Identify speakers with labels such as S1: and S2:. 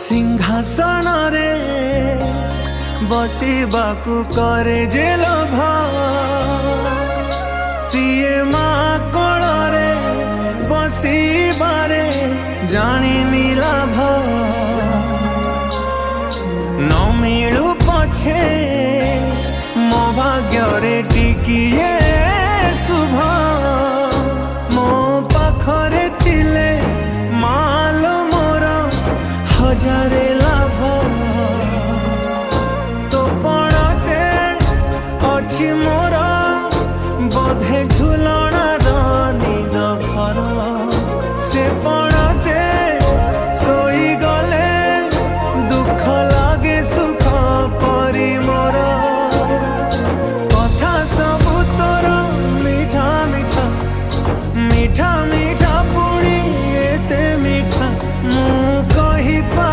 S1: सिंहासन रे बसिबाकू करे जे लोभ सीए माँ कोଳରେ बसिबारे जानिनी लाभ न मिलू पछे मो भाग्य रे टिकिए शुभ मो पाखरे थिले माल मोर हजारे